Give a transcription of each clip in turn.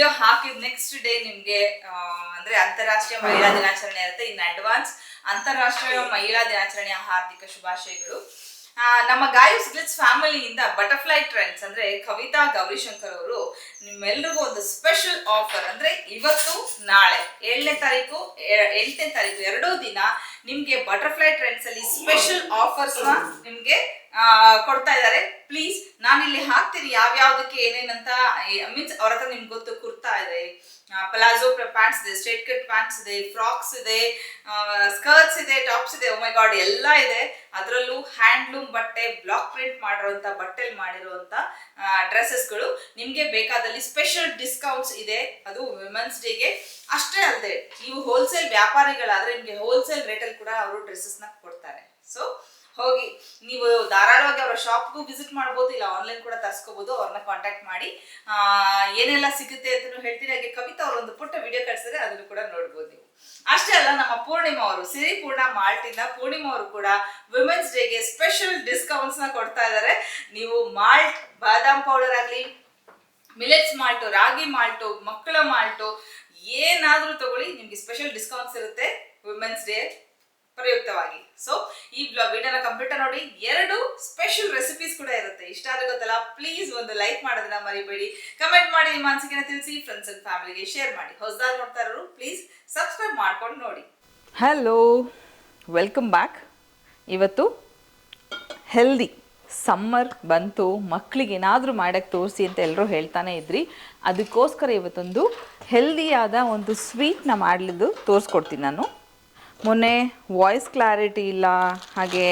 Video ಹಾಕಿದ next day ನಿಮ್ಗೆ ಅಂದ್ರೆ ಅಂತಾರಾಷ್ಟ್ರೀಯ ಮಹಿಳಾ ದಿನಾಚರಣೆ ಇರುತ್ತೆ. ಇನ್ ಅಡ್ವಾನ್ಸ್ ಅಂತಾರಾಷ್ಟ್ರೀಯ ಮಹಿಳಾ ದಿನಾಚರಣೆಯ ಹಾರ್ದಿಕ ಶುಭಾಶಯಗಳು. ನಮ್ಮ ಗಾಯಸ್ ಗ್ಲಿಟ್ಸ್ ಫ್ಯಾಮಿಲಿಯಿಂದ ಬಟರ್ಫ್ಲೈ ಟ್ರೆಂಡ್ಸ್ ಅಂದ್ರೆ ಕವಿತಾ ಗೌರಿಶಂಕರ್ ಅವರು ನಿಮ್ಮೆಲ್ರಿಗೂ ಒಂದು ಸ್ಪೆಷಲ್ ಆಫರ್ ಅಂದ್ರೆ ಇವತ್ತು ನಾಳೆ 7ನೇ ತಾರೀಕು 8ನೇ ತಾರೀಕು 2 ದಿನ ನಿಮ್ಗೆ ಬಟರ್ಫ್ಲೈ ಟ್ರೆಂಡ್ಸ್ ಅಲ್ಲಿ ಸ್ಪೆಷಲ್ ಆಫರ್ಸ್ ನ ನಿಮ್ಗೆ ಕೊಡ್ತಾ ಇದ್ದಾರೆ. ಪ್ಲೀಸ್ ನಾನಿಲ್ಲಿ ಹಾಕ್ತೀನಿ ಯಾವ್ಯಾವ್ದಕ್ಕೆ ಏನೇನಂತ. ಮೀನ್ಸ್ ಅವ್ರ ಹತ್ರ ನಿಮ್ಗೆ ಗೊತ್ತು, ಕುರ್ತಾ ಇದೆ, ಪಲಾಜೋ ಪ್ಯಾಂಟ್ಸ್ ಇದೆ, ಸ್ಟ್ರೇಟ್ ಕಟ್ ಪ್ಯಾಂಟ್ಸ್ ಇದೆ, ಫ್ರಾಕ್ಸ್ ಇದೆ, ಸ್ಕರ್ಟ್ಸ್ ಇದೆ, ಟಾಪ್ಸ್ ಇದೆ, ಓ ಮೈ ಗಾಡ್ ಎಲ್ಲ ಇದೆ. ಅದರಲ್ಲೂ ಹ್ಯಾಂಡ್ಲೂಮ್ ಬಟ್ಟೆ, ಬ್ಲಾಕ್ ಪ್ರಿಂಟ್ ಮಾಡಿರುವಂತ ಬಟ್ಟೆಲಿ ಮಾಡಿರುವಂತ ಡ್ರೆಸ್ಸಸ್ಗಳು ನಿಮ್ಗೆ ಬೇಕಾದಲ್ಲಿ ಸ್ಪೆಷಲ್ ಡಿಸ್ಕೌಂಟ್ಸ್ ಇದೆ. ಅದು ವಿಮೆನ್ಸ್ ಡೇಗೆ ಅಷ್ಟೇ ಅಲ್ಲದೆ ನೀವು ಹೋಲ್ಸೇಲ್ ವ್ಯಾಪಾರಿಗಳಾದ್ರೆ ನಿಮ್ಗೆ ಹೋಲ್ಸೇಲ್ ರೇಟಲ್ಲಿ ಕೂಡ ಅವರು ಡ್ರೆಸ್ಸಸ್ನ ಕೊಡ್ತಾರೆ. ಸೊ ಹೋಗಿ ನೀವು ಧಾರಾಳವಾಗಿ ಅವರ ಶಾಪ್ಗೂ ವಿಸಿಟ್ ಮಾಡ್ಬೋದು, ಇಲ್ಲ ಆನ್ಲೈನ್ ಕೂಡ ತರಿಸ್ಕೋಬಹುದು. ಅವ್ರನ್ನ ಕಾಂಟ್ಯಾಕ್ಟ್ ಮಾಡಿ ಏನೆಲ್ಲ ಸಿಗುತ್ತೆ ಅಂತ ಹೇಳ್ತೀನಿ. ಹಾಗೆ ಕವಿತಾ ಅವರು ಒಂದು ಪುಟ್ಟ ವಿಡಿಯೋ ಕಳಿಸಿದ್ರೆ ಅದನ್ನು ಕೂಡ ನೋಡ್ಬೋದು ನೀವು. ಅಷ್ಟೇ ಅಲ್ಲ, ನಮ್ಮ ಪೂರ್ಣಿಮಾ ಅವರು ಸಿರಿಪೂರ್ಣ ಮಾಲ್ಟಿಂದ ಪೂರ್ಣಿಮಾ ಅವರು ಕೂಡ ವಿಮೆನ್ಸ್ ಡೇಗೆ ಸ್ಪೆಷಲ್ ಡಿಸ್ಕೌಂಟ್ಸ್ ನ ಕೊಡ್ತಾ ಇದ್ದಾರೆ. ನೀವು ಮಾಲ್ಟ್, ಬಾದಾಮ್ ಪೌಡರ್ ಆಗಲಿ, ಮಿಲೆಟ್ಸ್ ಮಾಲ್ಟು, ರಾಗಿ ಮಾಲ್ಟು, ಮಕ್ಕಳ ಮಾಲ್ಟು ಏನಾದ್ರೂ ತಗೊಳ್ಳಿ, ನಿಮ್ಗೆ ಸ್ಪೆಷಲ್ ಡಿಸ್ಕೌಂಟ್ಸ್ ಇರುತ್ತೆ ವಿಮೆನ್ಸ್ ಡೇ ಪ್ರಯುಕ್ತವಾಗಿ. ಸೊ ಈ ವಿಡಿಯೋನ ಕಂಪ್ಲೀಟ್ ನೋಡಿ. 2 ಸ್ಪೆಷಲ್ ರೆಸಿಪೀಸ್ ಕೂಡ ಇರುತ್ತೆ. ಇಷ್ಟ ಆದ್ರೆ ಗೊತ್ತಲ್ಲ, ಪ್ಲೀಸ್ ಒಂದು ಲೈಕ್ ಮಾಡೋದನ್ನ ಮರಿಬೇಡಿ. ಕಮೆಂಟ್ ಮಾಡಿ, ನಿಮ್ಮ ಅನಿಸಿಕೆನ ತಿಳಿಸಿ, ಫ್ರೆಂಡ್ಸ್ ಅಂಡ್ ಫ್ಯಾಮಿಲಿಗೆ ಶೇರ್ ಮಾಡಿ. ಹೊಸದಾಗಿ ನೋಡ್ತಾ ಇರೋರು ಪ್ಲೀಸ್ ಸಬ್ಸ್ಕ್ರೈಬ್ ಮಾಡ್ಕೊಂಡು ನೋಡಿ. Hello, welcome back. ಇವತ್ತು ಹೆಲ್ದಿ ಸಮ್ಮರ್ ಬಂತು, ಮಕ್ಕಳಿಗೆ ಏನಾದರೂ ಮಾಡೋಕ್ಕೆ ತೋರಿಸಿ ಅಂತ ಎಲ್ಲರೂ ಹೇಳ್ತಾನೆ ಇದ್ರಿ. ಅದಕ್ಕೋಸ್ಕರ ಇವತ್ತೊಂದು ಹೆಲ್ದಿಯಾದ ಒಂದು ಸ್ವೀಟ್ನ ಮಾಡಲಿದ್ದು ತೋರಿಸ್ಕೊಡ್ತೀನಿ ನಾನು. ಮೊನ್ನೆ ವಾಯ್ಸ್ ಕ್ಲಾರಿಟಿ ಇಲ್ಲ, ಹಾಗೆ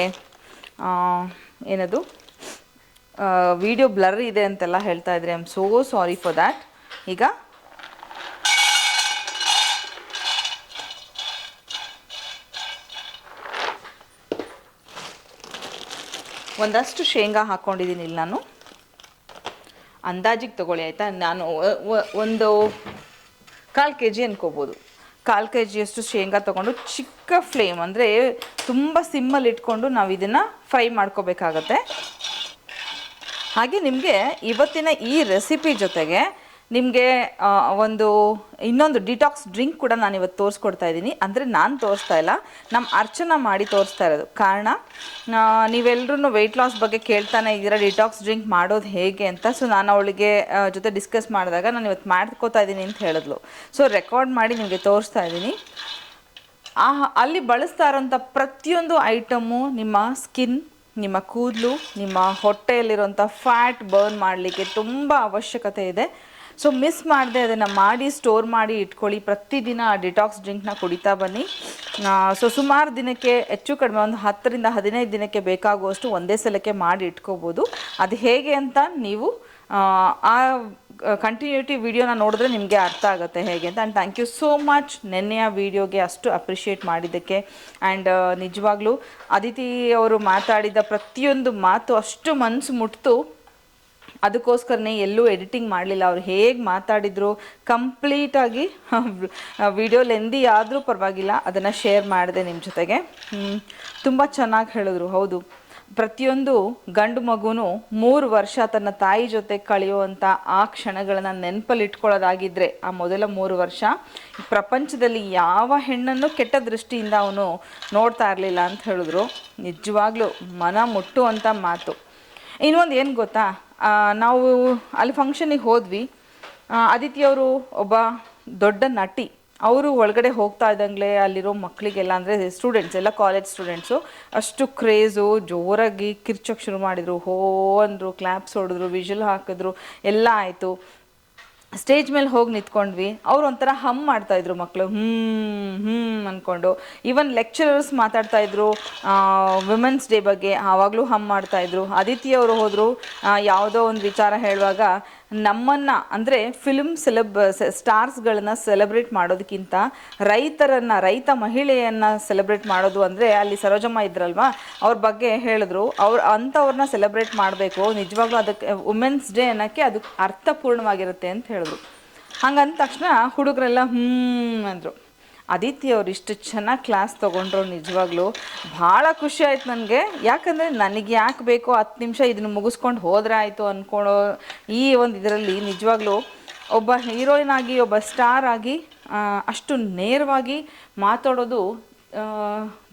ಏನದು ವಿಡಿಯೋ ಬ್ಲರ್ ಇದೆ ಅಂತೆಲ್ಲ ಹೇಳ್ತಾ ಇದ್ರಿ. I am so sorry for that. ಈಗ ಒಂದಷ್ಟು ಶೇಂಗಾ ಹಾಕ್ಕೊಂಡಿದ್ದೀನಿ ಇಲ್ಲಿ ನಾನು. ಅಂದಾಜಿಗೆ ತೊಗೊಳ್ಳಿ ಆಯಿತಾ. ನಾನು ಒಂದು 1/4 kg ಅನ್ಕೋಬೋದು. 1/4 kg ಶೇಂಗಾ ತೊಗೊಂಡು ಚಿಕ್ಕ ಫ್ಲೇಮ್ ಅಂದರೆ ತುಂಬ ಸಿಮ್ಮಲ್ಲಿ ಇಟ್ಕೊಂಡು ನಾವು ಇದನ್ನು ಫ್ರೈ ಮಾಡ್ಕೋಬೇಕಾಗತ್ತೆ. ಹಾಗೆ ನಿಮಗೆ ಇವತ್ತಿನ ಈ ರೆಸಿಪಿ ಜೊತೆಗೆ ನಿಮಗೆ ಇನ್ನೊಂದು ಡಿಟಾಕ್ಸ್ ಡ್ರಿಂಕ್ ಕೂಡ ನಾನು ಇವತ್ತು ತೋರಿಸ್ಕೊಡ್ತಾ ಇದ್ದೀನಿ. ಅಂದರೆ ನಾನು ತೋರಿಸ್ತಾ ಇಲ್ಲ, ನಮ್ಮ ಅರ್ಚನಾ ಮಾಡಿ ತೋರಿಸ್ತಾ ಇರೋದು. ಕಾರಣ ನೀವೆಲ್ಲರೂ ವೆಯ್ಟ್ ಲಾಸ್ ಬಗ್ಗೆ ಕೇಳ್ತಾನೆ ಇದ್ದೀರಾ, ಡಿಟಾಕ್ಸ್ ಡ್ರಿಂಕ್ ಮಾಡೋದು ಹೇಗೆ ಅಂತ. ಸೊ ನಾನು ಅವಳಿಗೆ ಜೊತೆ ಡಿಸ್ಕಸ್ ಮಾಡಿದಾಗ ನಾನು ಇವತ್ತು ಮಾಡ್ಕೋತಾ ಇದ್ದೀನಿ ಅಂತ ಹೇಳಿದ್ಲು. ಸೊ ರೆಕಾರ್ಡ್ ಮಾಡಿ ನಿಮಗೆ ತೋರಿಸ್ತಾ ಇದ್ದೀನಿ. ಅಲ್ಲಿ ಬಳಸ್ತಾ ಇರೋಂಥ ಪ್ರತಿಯೊಂದು ಐಟಮು ನಿಮ್ಮ ಸ್ಕಿನ್, ನಿಮ್ಮ ಕೂದಲು, ನಿಮ್ಮ ಹೊಟ್ಟೆಯಲ್ಲಿರೋಂಥ ಫ್ಯಾಟ್ ಬರ್ನ್ ಮಾಡಲಿಕ್ಕೆ ತುಂಬ ಅವಶ್ಯಕತೆ ಇದೆ. ಸೊ ಮಿಸ್ ಮಾಡದೆ ಅದನ್ನು ಮಾಡಿ ಸ್ಟೋರ್ ಮಾಡಿ ಇಟ್ಕೊಳ್ಳಿ. ಪ್ರತಿದಿನ ಆ ಡಿಟಾಕ್ಸ್ ಡ್ರಿಂಕ್ನ ಕುಡಿತಾ ಬನ್ನಿ. ಸೊ ಸುಮಾರು ದಿನಕ್ಕೆ, ಹೆಚ್ಚು ಕಡಿಮೆ ಒಂದು 10 ರಿಂದ 15 ದಿನಕ್ಕೆ ಬೇಕಾಗುವಷ್ಟು ಒಂದೇ ಸಲಕ್ಕೆ ಮಾಡಿ ಇಟ್ಕೋಬೋದು. ಅದು ಹೇಗೆ ಅಂತ ನೀವು ಆ ಕಂಟಿನ್ಯೂಟಿ ವಿಡಿಯೋನ ನೋಡಿದ್ರೆ ನಿಮಗೆ ಅರ್ಥ ಆಗುತ್ತೆ ಹೇಗೆ ಅಂತ. And thank you so much ನೆನ್ನೆಯ ವಿಡಿಯೋಗೆ ಅಷ್ಟು ಅಪ್ರಿಷಿಯೇಟ್ ಮಾಡಿದ್ದಕ್ಕೆ. ಆ್ಯಂಡ್ ನಿಜವಾಗ್ಲೂ ಅದಿತಿ ಅವರು ಮಾತಾಡಿದ ಪ್ರತಿಯೊಂದು ಮಾತು ಅಷ್ಟು ಮನಸ್ಸು ಮುಟ್ತು. ಅದಕ್ಕೋಸ್ಕರನೇ ಎಲ್ಲೂ ಎಡಿಟಿಂಗ್ ಮಾಡಲಿಲ್ಲ. ಅವ್ರು ಹೇಗೆ ಮಾತಾಡಿದ್ರು ಕಂಪ್ಲೀಟಾಗಿ ವಿಡಿಯೋ ಲೆಂದಿ ಆದರೂ ಪರವಾಗಿಲ್ಲ, ಅದನ್ನು ಶೇರ್ ಮಾಡಿದೆ ನಿಮ್ಮ ಜೊತೆಗೆ. ತುಂಬ ಚೆನ್ನಾಗಿ ಹೇಳಿದ್ರು. ಹೌದು, ಪ್ರತಿಯೊಂದು ಗಂಡು ಮಗುನೂ 3 ವರ್ಷ ತನ್ನ ತಾಯಿ ಜೊತೆ ಕಳೆಯುವಂಥ ಆ ಕ್ಷಣಗಳನ್ನು ನೆನಪಲ್ಲಿ ಇಟ್ಕೊಳ್ಳೋದಾಗಿದ್ದರೆ ಆ ಮೊದಲ 3 ವರ್ಷ ಪ್ರಪಂಚದಲ್ಲಿ ಯಾವ ಹೆಣ್ಣನ್ನು ಕೆಟ್ಟ ದೃಷ್ಟಿಯಿಂದ ಅವನು ನೋಡ್ತಾ ಇರಲಿಲ್ಲ ಅಂತ ಹೇಳಿದ್ರು. ನಿಜವಾಗ್ಲೂ ಮನ ಮುಟ್ಟುವಂಥ ಮಾತು. ಇನ್ನೊಂದು ಏನು ಗೊತ್ತಾ, ನಾವು ಅಲ್ಲಿ ಫಂಕ್ಷನಿಗೆ ಹೋದ್ವಿ. ಅದಿತಿಯವರು ಒಬ್ಬ ದೊಡ್ಡ ನಟಿ. ಅವರು ಒಳಗಡೆ ಹೋಗ್ತಾ ಇದ್ದಂಗೆ ಅಲ್ಲಿರೋ ಮಕ್ಕಳಿಗೆಲ್ಲ, ಅಂದರೆ ಸ್ಟೂಡೆಂಟ್ಸ್ ಎಲ್ಲ ಕಾಲೇಜ್ ಸ್ಟೂಡೆಂಟ್ಸು, ಅಷ್ಟು ಕ್ರೇಜು, ಜೋರಾಗಿ ಕಿರ್ಚೋಕ್ಕೆ ಶುರು ಮಾಡಿದರು. ಹೋ ಅಂದರು, ಕ್ಲ್ಯಾಪ್ಸ್ ಹೊಡೆದ್ರು, ವಿಷಲ್ ಹಾಕಿದ್ರು, ಎಲ್ಲ ಆಯಿತು. ಸ್ಟೇಜ್ ಮೇಲೆ ಹೋಗಿ ನಿಂತ್ಕೊಂಡ್ವಿ. ಅವ್ರು ಒಂಥರ ಹಮ್ ಮಾಡ್ತಾಯಿದ್ರು ಮಕ್ಕಳು, ಅಂದ್ಕೊಂಡು. ಈವನ್ ಲೆಕ್ಚರರ್ಸ್ ಮಾತಾಡ್ತಾಯಿದ್ರು ವಿಮೆನ್ಸ್ ಡೇ ಬಗ್ಗೆ, ಆವಾಗಲೂ ಹಮ್ ಮಾಡ್ತಾಯಿದ್ರು. ಅದಿತಿಯವರು ಹೋದರು, ಯಾವುದೋ ಒಂದು ವಿಚಾರ ಹೇಳುವಾಗ ನಮ್ಮನ್ನು, ಅಂದರೆ ಫಿಲ್ಮ್ ಸ್ಟಾರ್ಸ್ಗಳನ್ನ ಸೆಲೆಬ್ರೇಟ್ ಮಾಡೋದಕ್ಕಿಂತ ರೈತ ಮಹಿಳೆಯನ್ನು ಸೆಲೆಬ್ರೇಟ್ ಮಾಡೋದು, ಅಂದರೆ ಅಲ್ಲಿ ಸರೋಜಮ್ಮ ಇದ್ರಲ್ವ, ಅವ್ರ ಬಗ್ಗೆ ಹೇಳಿದ್ರು. ಅಂಥವ್ರನ್ನ ಸೆಲೆಬ್ರೇಟ್ ಮಾಡಬೇಕು. ನಿಜವಾಗ್ಲೂ ಅದಕ್ಕೆ ವುಮೆನ್ಸ್ ಡೇ ಅನ್ನೋಕ್ಕೆ ಅದು ಅರ್ಥಪೂರ್ಣವಾಗಿರುತ್ತೆ ಅಂತ ಹೇಳಿದ್ರು. ಹಂಗಂದ ತಕ್ಷಣ ಹುಡುಗರೆಲ್ಲ ಅಂದರು. ಅದಿತಿ ಅವ್ರು ಇಷ್ಟು ಚೆನ್ನಾಗಿ ಕ್ಲಾಸ್ ತೊಗೊಂಡ್ರು. ನಿಜವಾಗ್ಲೂ ಭಾಳ ಖುಷಿ ಆಯ್ತು ನನಗೆ. ಯಾಕಂದರೆ ನನಗೆ ಯಾಕೆ ಬೇಕೋ 10 ನಿಮಿಷ ಇದನ್ನು ಮುಗಿಸ್ಕೊಂಡು ಹೋದರೆ ಆಯಿತು ಅಂದ್ಕೊಳ್ಳೋ ಈ ಒಂದು ಇದರಲ್ಲಿ ನಿಜವಾಗ್ಲೂ ಒಬ್ಬ ಹೀರೋಯಿನ್ ಆಗಿ ಒಬ್ಬ ಸ್ಟಾರ್ ಆಗಿ ಅಷ್ಟು ನೇರವಾಗಿ ಮಾತಾಡೋದು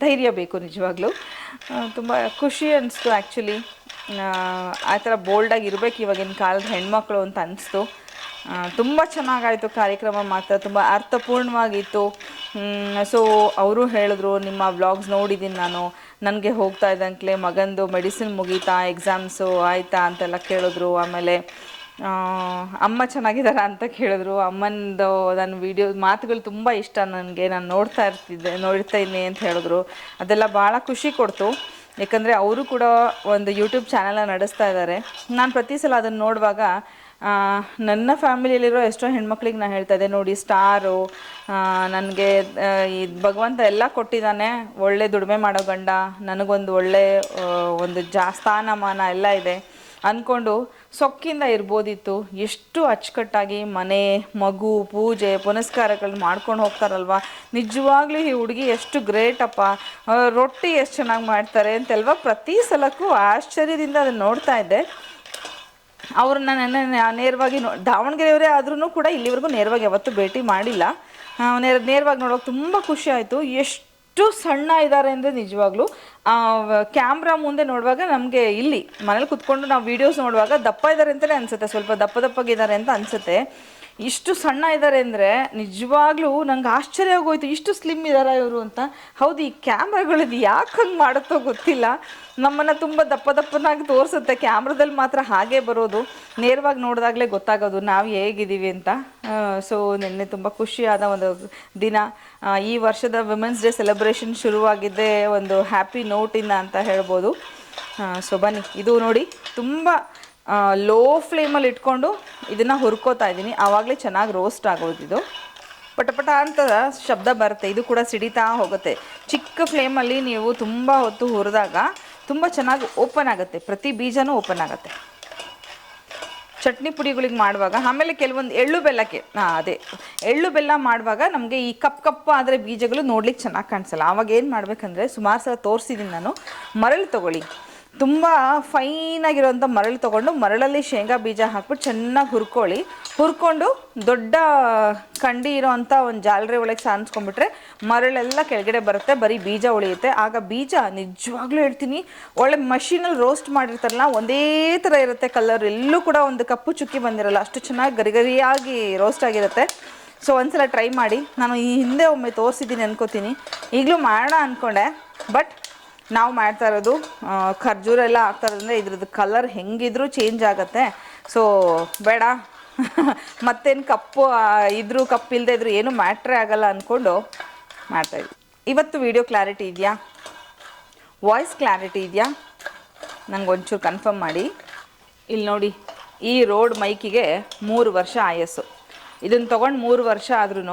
ಧೈರ್ಯ ಬೇಕು ನಿಜವಾಗ್ಲೂ. ತುಂಬ ಖುಷಿ ಅನಿಸ್ತು ಆ್ಯಕ್ಚುಲಿ. ಆ ಥರ ಬೋಲ್ಡಾಗಿ ಇರಬೇಕು ಇವಾಗಿನ ಕಾಲದ ಹೆಣ್ಮಕ್ಳು ಅಂತ ಅನಿಸ್ತು. ತುಂಬ ಚೆನ್ನಾಗಾಯಿತು ಕಾರ್ಯಕ್ರಮ, ಮಾತ್ರ ತುಂಬ ಅರ್ಥಪೂರ್ಣವಾಗಿತ್ತು. ಸೊ ಅವರು ಹೇಳಿದ್ರು, ನಿಮ್ಮ ವ್ಲಾಗ್ಸ್ ನೋಡಿದ್ದೀನಿ ನಾನು, ನನಗೆ ಹೋಗ್ತಾ ಇದ್ದಂಗೆ ಮಗಂದು ಮೆಡಿಸಿನ್ ಮುಗೀತಾ, ಎಕ್ಸಾಮ್ಸು ಆಯಿತಾ ಅಂತೆಲ್ಲ ಕೇಳಿದ್ರು. ಆಮೇಲೆ ಅಮ್ಮ ಚೆನ್ನಾಗಿದ್ದಾರಾ ಅಂತ ಕೇಳಿದ್ರು. ಅಮ್ಮನದು ನನ್ನ ವೀಡಿಯೋ ಮಾತುಗಳು ತುಂಬ ಇಷ್ಟ ನನಗೆ, ನಾನು ನೋಡ್ತಾ ಇದ್ದೀನಿ ಅಂತ ಹೇಳಿದ್ರು. ಅದೆಲ್ಲ ಭಾಳ ಖುಷಿ ಕೊಡ್ತು. ಯಾಕಂದರೆ ಅವರು ಕೂಡ ಒಂದು ಯೂಟ್ಯೂಬ್ ಚಾನಲ್ನ ನಡೆಸ್ತಾ ಇದ್ದಾರೆ. ನಾನು ಪ್ರತಿ ಸಲ ಅದನ್ನು ನೋಡುವಾಗ ನನ್ನ ಫ್ಯಾಮಿಲಿಯಲ್ಲಿರೋ ಎಷ್ಟೋ ಹೆಣ್ಮಕ್ಳಿಗೆ ನಾನು ಹೇಳ್ತಾ ಇದ್ದೆ, ನೋಡಿ ಸ್ಟಾರು, ನನಗೆ ಈ ಭಗವಂತ ಎಲ್ಲ ಕೊಟ್ಟಿದ್ದಾನೆ, ಒಳ್ಳೆ ದುಡಿಮೆ ಮಾಡೋ ಗಂಡ, ನನಗೊಂದು ಒಳ್ಳೆ ಒಂದು ಸ್ಥಾನಮಾನ ಎಲ್ಲ ಇದೆ ಅಂದ್ಕೊಂಡು ಸೊಕ್ಕಿಂದ ಇರ್ಬೋದಿತ್ತು. ಎಷ್ಟು ಅಚ್ಚುಕಟ್ಟಾಗಿ ಮನೆ, ಮಗು, ಪೂಜೆ ಪುನಸ್ಕಾರಗಳನ್ನ ಮಾಡ್ಕೊಂಡು ಹೋಗ್ತಾರಲ್ವ. ನಿಜವಾಗ್ಲೂ ಈ ಹುಡುಗಿ ಎಷ್ಟು ಗ್ರೇಟಪ್ಪ, ರೊಟ್ಟಿ ಎಷ್ಟು ಚೆನ್ನಾಗಿ ಮಾಡ್ತಾರೆ ಅಂತೆಲ್ವ ಪ್ರತಿ ಸಲಕ್ಕೂ ಆಶ್ಚರ್ಯದಿಂದ ಅದನ್ನು ನೋಡ್ತಾ ಇದ್ದೆ. ಅವ್ರನ್ನ ನನ್ನ ನೇರವಾಗಿ ದಾವಣಗೆರೆಯವರೇ ಆದ್ರೂ ಕೂಡ ಇಲ್ಲಿವರೆಗೂ ನೇರವಾಗಿ ಯಾವತ್ತೂ ಭೇಟಿ ಮಾಡಿಲ್ಲ. ನೇರವಾಗಿ ನೋಡೋಕೆ ತುಂಬ ಖುಷಿ ಆಯಿತು. ಎಷ್ಟು ಸಣ್ಣ ಇದ್ದಾರೆ ಅಂದರೆ ನಿಜವಾಗ್ಲೂ ಕ್ಯಾಮ್ರಾ ಮುಂದೆ ನೋಡುವಾಗ ನಮಗೆ ಇಲ್ಲಿ ಮನೇಲಿ ಕುತ್ಕೊಂಡು ನಾವು ವೀಡಿಯೋಸ್ ನೋಡುವಾಗ ದಪ್ಪ ಇದ್ದಾರೆ ಅಂತಲೇ ಅನಿಸುತ್ತೆ, ಸ್ವಲ್ಪ ದಪ್ಪಗಿದ್ದಾರೆ ಅಂತ ಅನಿಸುತ್ತೆ. ಇಷ್ಟು ಸಣ್ಣ ಇದ್ದಾರೆ ಅಂದರೆ ನಿಜವಾಗ್ಲೂ ನಂಗೆ ಆಶ್ಚರ್ಯ ಆಗೋಯ್ತು, ಇಷ್ಟು ಸ್ಲಿಮ್ ಇದ್ದಾರಾ ಇವರು ಅಂತ. ಹೌದು, ಈ ಕ್ಯಾಮ್ರಾಗಳದ್ದು ಯಾಕೆ ಹಂಗೆ ಮಾಡುತ್ತೋ ಗೊತ್ತಿಲ್ಲ, ನಮ್ಮನ್ನು ತುಂಬ ದಪ್ಪನಾಗಿ ತೋರಿಸುತ್ತೆ. ಕ್ಯಾಮ್ರಾದಲ್ಲಿ ಮಾತ್ರ ಹಾಗೇ ಬರೋದು, ನೇರವಾಗಿ ನೋಡಿದಾಗಲೇ ಗೊತ್ತಾಗೋದು ನಾವು ಹೇಗಿದ್ದೀವಿ ಅಂತ. ಸೊ ನಿನ್ನೆ ತುಂಬ ಖುಷಿಯಾದ ಒಂದು ದಿನ. ಈ ವರ್ಷದ ವಿಮೆನ್ಸ್ ಡೇ ಸೆಲೆಬ್ರೇಷನ್ ಶುರುವಾಗಿದ್ದೇ ಒಂದು ಹ್ಯಾಪಿ ನೋಟಿಂದ ಅಂತ ಹೇಳ್ಬೋದು. ಸೊ ಬನ್ನಿ, ಇದು ನೋಡಿ ತುಂಬ ಲೋ ಫ್ಲೇಮಲ್ಲಿ ಇಟ್ಕೊಂಡು ಇದನ್ನು ಹುರ್ಕೋತಾ ಇದ್ದೀನಿ. ಆವಾಗಲೇ ಚೆನ್ನಾಗಿ ರೋಸ್ಟ್ ಆಗೋದು. ಇದು ಪಟಪಟ ಅಂತ ಶಬ್ದ ಬರುತ್ತೆ, ಇದು ಕೂಡ ಸಿಡಿತಾ ಹೋಗುತ್ತೆ. ಚಿಕ್ಕ ಫ್ಲೇಮಲ್ಲಿ ನೀವು ತುಂಬ ಹೊತ್ತು ಹುರಿದಾಗ ತುಂಬ ಚೆನ್ನಾಗಿ ಓಪನ್ ಆಗುತ್ತೆ, ಪ್ರತಿ ಬೀಜನೂ ಓಪನ್ ಆಗುತ್ತೆ. ಚಟ್ನಿ ಪುಡಿಗಳಿಗೆ ಮಾಡುವಾಗ, ಆಮೇಲೆ ಕೆಲವೊಂದು ಎಳ್ಳು ಬೆಲ್ಲಕ್ಕೆ ಎಳ್ಳು ಬೆಲ್ಲ ಮಾಡುವಾಗ ನಮಗೆ ಈ ಕಪ್ಪು ಆದರೆ ಬೀಜಗಳು ನೋಡ್ಲಿಕ್ಕೆ ಚೆನ್ನಾಗಿ ಕಾಣಿಸಲ್ಲ. ಆವಾಗ ಏನು ಮಾಡಬೇಕಂದ್ರೆ, ಸುಮಾರು ಸಲ ತೋರಿಸಿದ್ದೀನಿ ನಾನು, ಮರಳು ತೊಗೊಳ್ಳಿ, ತುಂಬ ಫೈನಾಗಿರೋಂಥ ಮರಳು ತೊಗೊಂಡು ಮರಳಲ್ಲಿ ಶೇಂಗಾ ಬೀಜ ಹಾಕ್ಬಿಟ್ಟು ಚೆನ್ನಾಗಿ ಹುರ್ಕೊಂಡು ದೊಡ್ಡ ಕಂಡಿ ಇರೋವಂಥ ಒಂದು ಜಾಲರಿ ಒಳಗೆ ಸಾರಿಸ್ಕೊಂಡ್ಬಿಟ್ರೆ ಮರಳೆಲ್ಲ ಕೆಳಗಡೆ ಬರುತ್ತೆ, ಬರೀ ಬೀಜ ಉಳಿಯುತ್ತೆ. ಆಗ ಬೀಜ ನಿಜವಾಗ್ಲೂ ಹೇಳ್ತೀನಿ, ಒಳ್ಳೆ ಮಷೀನಲ್ಲಿ ರೋಸ್ಟ್ ಮಾಡಿರ್ತಾರಲ್ಲ ಒಂದೇ ಥರ ಇರುತ್ತೆ ಕಲರ್, ಎಲ್ಲೂ ಕೂಡ ಒಂದು ಕಪ್ಪು ಚುಕ್ಕಿ ಬಂದಿರಲ್ಲ, ಅಷ್ಟು ಚೆನ್ನಾಗಿ ಗರಿಗರಿಯಾಗಿ ರೋಸ್ಟ್ ಆಗಿರುತ್ತೆ. ಸೊ ಒಂದ್ಸಲ ಟ್ರೈ ಮಾಡಿ. ನಾನು ಈ ಹಿಂದೆ ಒಮ್ಮೆ ತೋರಿಸಿದ್ದೀನಿ ಅನ್ಕೋತೀನಿ, ಈಗಲೂ ಮಾಡೋಣ ಅಂದ್ಕೊಂಡೆ. ಬಟ್ ನಾವು ಮಾಡ್ತಾ ಇರೋದು ಖರ್ಜೂರ ಎಲ್ಲ ಹಾಕ್ತಾ ಇರೋದ್ರಿಂದ ಇದ್ರದ್ದು ಕಲರ್ ಹೆಂಗಿದ್ರೂ ಚೇಂಜ್ ಆಗುತ್ತೆ. ಸೊ ಬೇಡ, ಮತ್ತೇನು ಕಪ್ಪು ಇಲ್ಲದೆ ಇದ್ರೂ ಏನೂ ಮ್ಯಾಟ್ರೇ ಆಗಲ್ಲ ಅಂದ್ಕೊಂಡು ಮಾಡ್ತಾಯಿದ್ವಿ. ಇವತ್ತು ವಿಡಿಯೋ ಕ್ಲಾರಿಟಿ ಇದೆಯಾ, ವಾಯ್ಸ್ ಕ್ಲಾರಿಟಿ ಇದೆಯಾ, ನಂಗೆ ಒಂಚೂರು ಕನ್ಫರ್ಮ್ ಮಾಡಿ. ಇಲ್ಲಿ ನೋಡಿ, ಈ ರೋಡ್ ಮೈಕಿಗೆ 3 ವರ್ಷ ಆಯಸ್ಸು. ಇದನ್ನು ತೊಗೊಂಡು 3 ವರ್ಷ ಆದ್ರೂ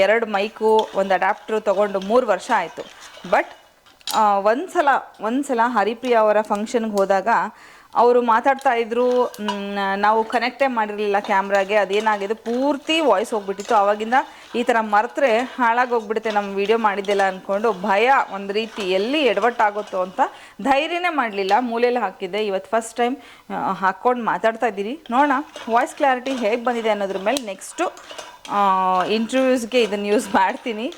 2 ಮೈಕು, ಒಂದು ಅಡ್ಯಾಪ್ಟ್ರು ತೊಗೊಂಡು 3 ವರ್ಷ ಆಯಿತು. ಬಟ್ ಒಂದ್ಸಲ ಹರಿಪ್ರಿಯ ಅವರ ಫಂಕ್ಷನ್ಗೆ ಹೋದಾಗ ಅವರು ಮಾತಾಡ್ತಾ ಇದ್ರು, ನಾವು ಕನೆಕ್ಟೇ ಮಾಡಿರಲಿಲ್ಲ ಕ್ಯಾಮ್ರಾಗೆ, ಅದೇನಾಗಿದೆ ಪೂರ್ತಿ ವಾಯ್ಸ್ ಹೋಗ್ಬಿಟ್ಟಿತ್ತು. ಆವಾಗಿಂದ ಈ ಥರ ಮರೆತರೆ ಹಾಳಾಗೋಗ್ಬಿಡುತ್ತೆ ನಮ್ಮ ವಿಡಿಯೋ ಮಾಡಿದ್ದೆಲ್ಲ ಅಂದ್ಕೊಂಡು ಭಯ, ಒಂದು ರೀತಿ ಎಲ್ಲಿ ಎಡವಟ್ಟಾಗುತ್ತೋ ಅಂತ ಧೈರ್ಯನೇ ಮಾಡಲಿಲ್ಲ, ಮೂಲೆಯಲ್ಲಿ ಹಾಕಿದ್ದೆ. ಇವತ್ತು ಫಸ್ಟ್ ಟೈಮ್ ಹಾಕ್ಕೊಂಡು ಮಾತಾಡ್ತಾ ಇದ್ದೀರಿ. ನೋಡೋಣ ವಾಯ್ಸ್ ಕ್ಲಾರಿಟಿ ಹೇಗೆ ಬಂದಿದೆ ಅನ್ನೋದ್ರ ಮೇಲೆ ನೆಕ್ಸ್ಟು ಇಂಟರ್ವ್ಯೂಸ್ಗೆ ಇದನ್ನು ಯೂಸ್ ಮಾಡ್ತೀನಿ.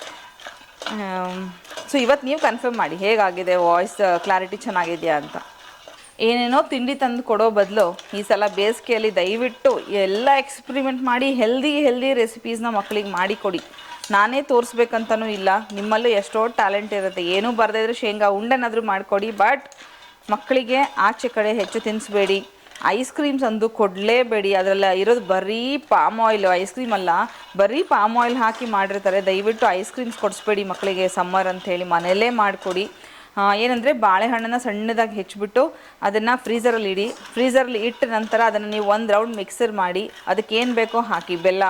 ಸೊ ಇವತ್ತು ನೀವು ಕನ್ಫರ್ಮ್ ಮಾಡಿ ಹೇಗಾಗಿದೆ, ವಾಯ್ಸ್ ಕ್ಲಾರಿಟಿ ಚೆನ್ನಾಗಿದೆಯಾ ಅಂತ. ಏನೇನೋ ತಿಂಡಿ ತಂದು ಕೊಡೋ ಬದಲು ಈ ಸಲ ಬೇಸಿಗೆಯಲ್ಲಿ ದಯವಿಟ್ಟು ಎಲ್ಲ ಎಕ್ಸ್ಪರಿಮೆಂಟ್ ಮಾಡಿ ಹೆಲ್ದಿ ರೆಸಿಪೀಸ್ನ ಮಕ್ಕಳಿಗೆ ಮಾಡಿ ಕೊಡಿ. ನಾನೇ ತೋರಿಸ್ಬೇಕಂತನೂ ಇಲ್ಲ, ನಿಮ್ಮಲ್ಲೂ ಎಷ್ಟೋ ಟ್ಯಾಲೆಂಟ್ ಇರುತ್ತೆ. ಏನೂ ಬರದೇ ಇದ್ದರೆ ಶೇಂಗಾ ಉಂಡೆನಾದರೂ ಮಾಡಿಕೊಡಿ, ಬಟ್ ಮಕ್ಕಳಿಗೆ ಆಚೆ ಕಡೆ ಹೆಚ್ಚು ತಿನ್ನಿಸ್ಬೇಡಿ. ಐಸ್ ಕ್ರೀಮ್ಸ್ ಅಂದು ಕೊಡಲೇಬೇಡಿ, ಅದರೆಲ್ಲ ಇರೋದು ಬರೀ ಪಾಮ್ ಆಯಿಲ್, ಐಸ್ ಕ್ರೀಮ್ ಅಲ್ಲ, ಬರೀ ಪಾಮ್ ಆಯಿಲ್ ಹಾಕಿ ಮಾಡಿರ್ತಾರೆ. ದಯವಿಟ್ಟು ಐಸ್ ಕ್ರೀಮ್ಸ್ ಕೊಡಿಸ್ಬೇಡಿ ಮಕ್ಕಳಿಗೆ, ಸಮ್ಮರ್ ಅಂಥೇಳಿ ಮನೆಯಲ್ಲೇ ಮಾಡಿಕೊಡಿ. ಏನಂದರೆ ಬಾಳೆಹಣ್ಣನ್ನು ಸಣ್ಣದಾಗಿ ಹೆಚ್ಚಿಬಿಟ್ಟು ಅದನ್ನು ಫ್ರೀಝರಲ್ಲಿ ಇಟ್ಟ ನಂತರ ಅದನ್ನು ನೀವು 1 ರೌಂಡ್ ಮಿಕ್ಸರ್ ಮಾಡಿ, ಅದಕ್ಕೆ ಏನು ಬೇಕೋ ಹಾಕಿ, ಬೆಲ್ಲ,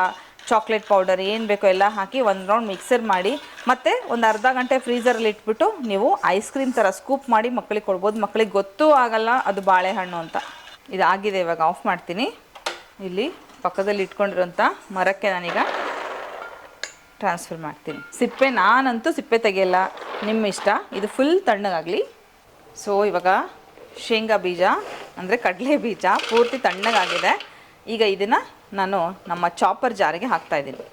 ಚಾಕ್ಲೇಟ್ ಪೌಡರ್ ಏನು ಬೇಕೋ ಎಲ್ಲ ಹಾಕಿ 1 ರೌಂಡ್ ಮಿಕ್ಸರ್ ಮಾಡಿ, ಮತ್ತು ಒಂದು ಅರ್ಧ ಗಂಟೆ ಫ್ರೀಝರಲ್ಲಿ ಇಟ್ಬಿಟ್ಟು ನೀವು ಐಸ್ ಕ್ರೀಮ್ ಥರ ಸ್ಕೂಪ್ ಮಾಡಿ ಮಕ್ಕಳಿಗೆ ಕೊಡ್ಬೋದು. ಮಕ್ಕಳಿಗೆ ಗೊತ್ತೂ ಆಗಲ್ಲ ಅದು ಬಾಳೆಹಣ್ಣು ಅಂತ. ಇದಾಗಿದೆ, ಇವಾಗ ಆಫ್ ಮಾಡ್ತೀನಿ. ಇಲ್ಲಿ ಪಕ್ಕದಲ್ಲಿ ಇಟ್ಕೊಂಡಿರೋಂಥ ಮರಕ್ಕೆ ನಾನೀಗ ಟ್ರಾನ್ಸ್ಫರ್ ಮಾಡ್ತೀನಿ. ನಾನಂತೂ ಸಿಪ್ಪೆ ತೆಗೆಯಲ್ಲ, ನಿಮ್ಮ ಇಷ್ಟ, ಇದು ಫುಲ್ ತಣ್ಣಗಾಗಲಿ. ಸೊ ಇವಾಗ ಶೇಂಗಾ ಬೀಜ ಅಂದರೆ ಕಡಲೆ ಬೀಜ ಪೂರ್ತಿ ತಣ್ಣಗಾಗಿದೆ. ಈಗ ಇದನ್ನು ನಾನು ನಮ್ಮ ಚಾಪರ್ ಜಾರಿಗೆ ಹಾಕ್ತಾಯಿದ್ದೀನಿ.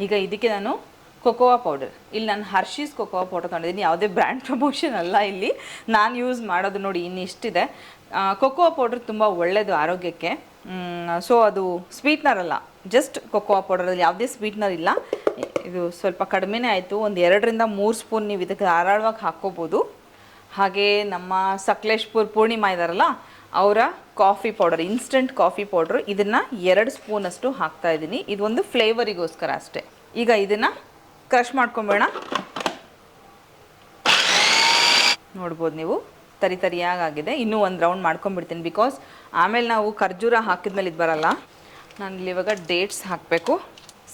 ಈಗ ಇದಕ್ಕೆ ನಾನು ಕೊಕೋವಾ ಪೌಡರ್, ಇಲ್ಲಿ ನಾನು ಹರ್ಷೀಸ್ ಕೊಕೋವಾ ಪೌಡರ್ ತೊಗೊಂಡಿದ್ದೀನಿ. ಯಾವುದೇ ಬ್ರ್ಯಾಂಡ್ ಪ್ರಮೋಷನ್ ಅಲ್ಲ, ಇಲ್ಲಿ ನಾನು ಯೂಸ್ ಮಾಡೋದು ನೋಡಿ ಇನ್ನಿಷ್ಟಿದೆ. ಕೊಕೋವಾ ಪೌಡರ್ ತುಂಬ ಒಳ್ಳೆಯದು ಆರೋಗ್ಯಕ್ಕೆ. ಸೊ ಅದು ಸ್ವೀಟ್ನರ್ ಅಲ್ಲ, ಜಸ್ಟ್ ಕೊಕೋವಾ ಪೌಡರಲ್ಲಿ ಯಾವುದೇ ಸ್ವೀಟ್ನರ್ ಇಲ್ಲ. ಇದು ಸ್ವಲ್ಪ ಕಡಿಮೆನೇ ಆಯಿತು, ಒಂದು 2-3 ಸ್ಪೂನ್ ನೀವು ಇದಕ್ಕೆ ಧಾರಾಳವಾಗಿ ಹಾಕ್ಕೋಬೋದು. ಹಾಗೆ ನಮ್ಮ ಸಕಲೇಶ್ಪುರ್ ಪೂರ್ಣಿಮಾ ಇದ್ದಾರಲ್ಲ, ಅವರ coffee powder, instant coffee powder, ಇದನ್ನು 2 ಸ್ಪೂನಷ್ಟು ಹಾಕ್ತಾಯಿದ್ದೀನಿ. ಇದು ಒಂದು ಫ್ಲೇವರಿಗೋಸ್ಕರ ಅಷ್ಟೇ. ಈಗ ಇದನ್ನು ಕ್ರಷ್ ಮಾಡ್ಕೊಂಬೇಡ, ನೋಡ್ಬೋದು ನೀವು ತರಿಯಾಗಾಗಿದೆ. ಇನ್ನೂ ಒಂದು ರೌಂಡ್ ಮಾಡ್ಕೊಂಬಿಡ್ತೀನಿ, ಬಿಕಾಸ್ ಆಮೇಲೆ ನಾವು ಖರ್ಜೂರ ಹಾಕಿದ್ಮೇಲೆ ಇದು ಬರಲ್ಲ. ನಾನು ಇಲ್ಲಿ ಇವಾಗ ಡೇಟ್ಸ್ ಹಾಕಬೇಕು.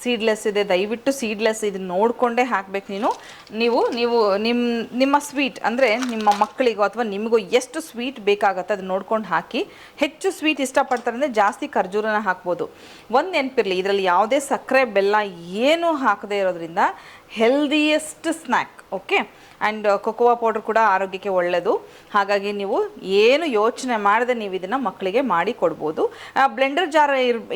ಸೀಡ್ಲೆಸ್ ಇದೆ, ದಯವಿಟ್ಟು ಸೀಡ್ಲೆಸ್ ಇದನ್ನು ನೋಡಿಕೊಂಡೇ ಹಾಕಬೇಕು. ನೀವು ನಿಮ್ಮ ಸ್ವೀಟ್ ಅಂದರೆ ನಿಮ್ಮ ಮಕ್ಕಳಿಗೋ ಅಥವಾ ನಿಮಗೂ ಎಷ್ಟು ಸ್ವೀಟ್ ಬೇಕಾಗತ್ತೆ ಅದನ್ನ ನೋಡ್ಕೊಂಡು ಹಾಕಿ. ಹೆಚ್ಚು ಸ್ವೀಟ್ ಇಷ್ಟಪಡ್ತಾರೆ ಅಂದರೆ ಜಾಸ್ತಿ ಖರ್ಜೂರನ ಹಾಕ್ಬೋದು. ಒಂದು ನೆನಪಿರಲಿ, ಇದರಲ್ಲಿ ಯಾವುದೇ ಸಕ್ಕರೆ ಬೆಲ್ಲ ಏನೂ ಹಾಕದೇ ಇರೋದ್ರಿಂದ healthiest snack. Okay, and cocoa powder ಕೂಡ ಆರೋಗ್ಯಕ್ಕೆ ಒಳ್ಳೆಯದು. ಹಾಗಾಗಿ ನೀವು ಏನು ಯೋಚನೆ ಮಾಡದೆ ನೀವು ಇದನ್ನು ಮಕ್ಕಳಿಗೆ ಮಾಡಿ ಕೊಡ್ಬೋದು. ಬ್ಲೆಂಡರ್ ಜಾರ್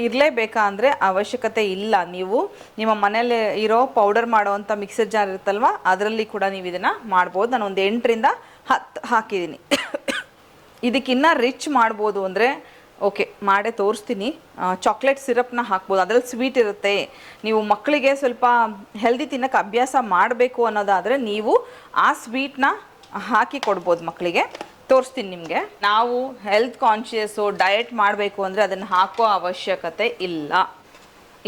ಇರಲೇಬೇಕಾ ಅಂದರೆ ಅವಶ್ಯಕತೆ ಇಲ್ಲ. ನೀವು ನಿಮ್ಮ ಮನೇಲಿ ಇರೋ ಪೌಡರ್ ಮಾಡೋವಂಥ ಮಿಕ್ಸರ್ ಜಾರ್ ಇರುತ್ತಲ್ವ, ಅದರಲ್ಲಿ ಕೂಡ ನೀವು ಇದನ್ನು ಮಾಡ್ಬೋದು. ನಾನು ಒಂದು 8-10 ಹಾಕಿದ್ದೀನಿ. ಇದಕ್ಕಿನ್ನ ರಿಚ್ ಮಾಡ್ಬೋದು ಅಂದರೆ ಓಕೆ, ಮಾಡೇ ತೋರಿಸ್ತೀನಿ. ಚಾಕ್ಲೇಟ್ ಸಿರಪ್ನ ಹಾಕ್ಬೋದು, ಅದರಲ್ಲಿ ಸ್ವೀಟ್ ಇರುತ್ತೆ. ನೀವು ಮಕ್ಕಳಿಗೆ ಸ್ವಲ್ಪ ಹೆಲ್ದಿ ತಿನ್ನೋಕ್ಕೆ ಅಭ್ಯಾಸ ಮಾಡಬೇಕು ಅನ್ನೋದಾದರೆ ನೀವು ಆ ಸ್ವೀಟ್ನ ಹಾಕಿ ಕೊಡ್ಬೋದು ಮಕ್ಕಳಿಗೆ. ತೋರಿಸ್ತೀನಿ ನಿಮಗೆ. ನಾವು ಹೆಲ್ತ್ ಕಾನ್ಷಿಯಸ್ಸು ಡಯಟ್ ಮಾಡಬೇಕು ಅಂದರೆ ಅದನ್ನು ಹಾಕೋ ಅವಶ್ಯಕತೆ ಇಲ್ಲ.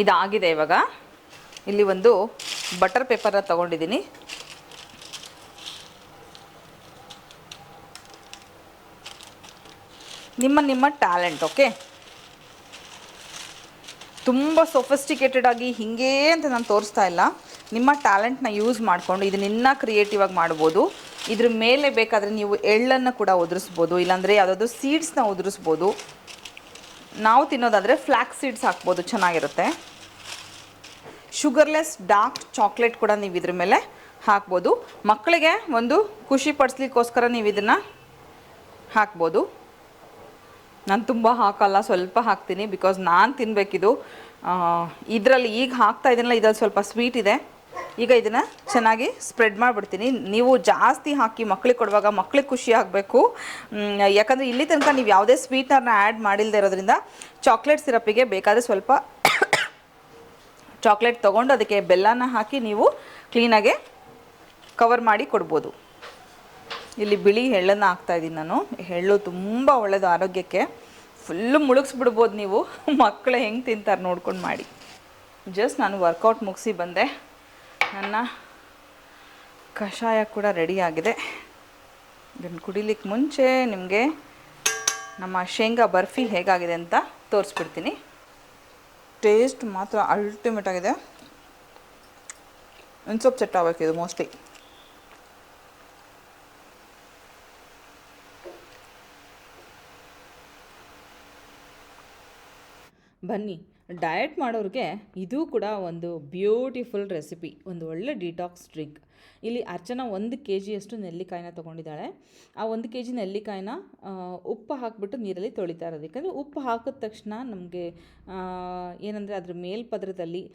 ಇದಾಗಿದೆ. ಇವಾಗ ಇಲ್ಲಿ ಒಂದು ಬಟರ್ ಪೇಪರ್ನ ತೊಗೊಂಡಿದ್ದೀನಿ. ನಿಮ್ಮ ಟ್ಯಾಲೆಂಟ್. ಓಕೆ, ತುಂಬ ಸೊಫಿಸ್ಟಿಕೇಟೆಡ್ ಆಗಿ ಹೀಗೆ ಅಂತ ನಾನು ತೋರಿಸ್ತಾ ಇಲ್ಲ. ನಿಮ್ಮ ಟ್ಯಾಲೆಂಟ್ನ ಯೂಸ್ ಮಾಡಿಕೊಂಡು ಇದನ್ನ ಕ್ರಿಯೇಟಿವ್ ಆಗಿ ಮಾಡ್ಬೋದು. ಇದ್ರ ಮೇಲೆ ಬೇಕಾದರೆ ನೀವು ಎಳ್ಳನ್ನು ಕೂಡ ಉದುರಿಸ್ಬೋದು, ಇಲ್ಲಾಂದರೆ ಯಾವುದಾದ್ರು ಸೀಡ್ಸ್ನ ಉದುರಿಸ್ಬೋದು. ನಾವು ತಿನ್ನೋದಾದರೆ ಫ್ಲ್ಯಾಕ್ಸ್ ಸೀಡ್ಸ್ ಹಾಕ್ಬೋದು, ಚೆನ್ನಾಗಿರುತ್ತೆ. ಶುಗರ್ಲೆಸ್ ಡಾರ್ಕ್ ಚಾಕ್ಲೇಟ್ ಕೂಡ ನೀವು ಇದ್ರ ಮೇಲೆ ಹಾಕ್ಬೋದು. ಮಕ್ಕಳಿಗೆ ಒಂದು ಖುಷಿ ಪಡಿಸ್ಲಿಕ್ಕೋಸ್ಕರ ನೀವು ಇದನ್ನು ಹಾಕ್ಬೋದು. ನಾನು ತುಂಬ ಹಾಕಲ್ಲ, ಸ್ವಲ್ಪ ಹಾಕ್ತೀನಿ, ಬಿಕಾಸ್ ನಾನು ತಿನ್ನಬೇಕಿದು. ಇದರಲ್ಲಿ ಈಗ ಹಾಕ್ತಾ ಇದ್ದೀನಲ್ಲ, ಇದರಲ್ಲಿ ಸ್ವಲ್ಪ ಸ್ವೀಟ್ ಇದೆ. ಈಗ ಇದನ್ನು ಚೆನ್ನಾಗಿ ಸ್ಪ್ರೆಡ್ ಮಾಡಿಬಿಡ್ತೀನಿ. ನೀವು ಜಾಸ್ತಿ ಹಾಕಿ ಮಕ್ಕಳಿಗೆ ಕೊಡುವಾಗ ಮಕ್ಕಳಿಗೆ ಖುಷಿ ಆಗಬೇಕು. ಯಾಕಂದರೆ ಇಲ್ಲಿ ತನಕ ನೀವು ಯಾವುದೇ ಸ್ವೀಟ್ನರ್ನ ಆ್ಯಡ್ ಮಾಡಿಲ್ಲದೆ ಇರೋದ್ರಿಂದ ಚಾಕ್ಲೇಟ್ ಸಿರಪ್ಪಿಗೆ ಬೇಕಾದರೆ ಸ್ವಲ್ಪ ಚಾಕ್ಲೇಟ್ ತೊಗೊಂಡು ಅದಕ್ಕೆ ಬೆಲ್ಲನ ಹಾಕಿ ನೀವು ಕ್ಲೀನಾಗೆ ಕವರ್ ಮಾಡಿ ಕೊಡ್ಬೋದು. ಇಲ್ಲಿ ಬಿಳಿ ಎಳ್ಳನ್ನು ಹಾಕ್ತಾಯಿದ್ದೀನಿ ನಾನು. ಎಳ್ಳು ತುಂಬ ಒಳ್ಳೆಯದು ಆರೋಗ್ಯಕ್ಕೆ. ಫುಲ್ಲು ಮುಳುಗಿಸ್ಬಿಡ್ಬೋದು ನೀವು. ಮಕ್ಕಳು ಹೆಂಗೆ ತಿಂತಾರೆ ನೋಡ್ಕೊಂಡು ಮಾಡಿ. ಜಸ್ಟ್ ನಾನು ವರ್ಕೌಟ್ ಮುಗಿಸಿ ಬಂದೆ. ನನ್ನ ಕಷಾಯ ಕೂಡ ರೆಡಿಯಾಗಿದೆ. ಇದನ್ನು ಕುಡಿಲಿಕ್ಕೆ ಮುಂಚೆ ನಿಮಗೆ ನಮ್ಮ ಶೇಂಗಾ ಬರ್ಫಿ ಹೇಗಾಗಿದೆ ಅಂತ ತೋರಿಸ್ಬಿಡ್ತೀನಿ. ಟೇಸ್ಟ್ ಮಾತ್ರ ಅಲ್ಟಿಮೇಟ್ ಆಗಿದೆ. ಒಂದು ಸ್ವಲ್ಪ ಸೆಟ್ ಆಗಬೇಕಿದು ಮೋಸ್ಟ್ಲಿ. ಬನ್ನಿ, ಡಯಟ್ ಮಾಡೋರಿಗೆ ಇದು ಕೂಡ ಒಂದು ಬ್ಯೂಟಿಫುಲ್ ರೆಸಿಪಿ, ಒಂದು ಒಳ್ಳೆ ಡಿಟಾಕ್ಸ್ ಡ್ರಿಂಕ್. ಇಲ್ಲಿ ಅರ್ಚನಾ 1 kg ನೆಲ್ಲಿಕಾಯಿನ ತೊಗೊಂಡಿದ್ದಾಳೆ. ಆ 1 kg ನೆಲ್ಲಿಕಾಯಿನ ಉಪ್ಪು ಹಾಕಿಬಿಟ್ಟು ನೀರಲ್ಲಿ ತೊಳಿತಾ ಇರೋದು. ಯಾಕಂದರೆ ಉಪ್ಪು ಹಾಕಿದ ತಕ್ಷಣ ನಮಗೆ ಏನಂದರೆ ಅದ್ರ ಮೇಲ್ಪದರದಲ್ಲಿ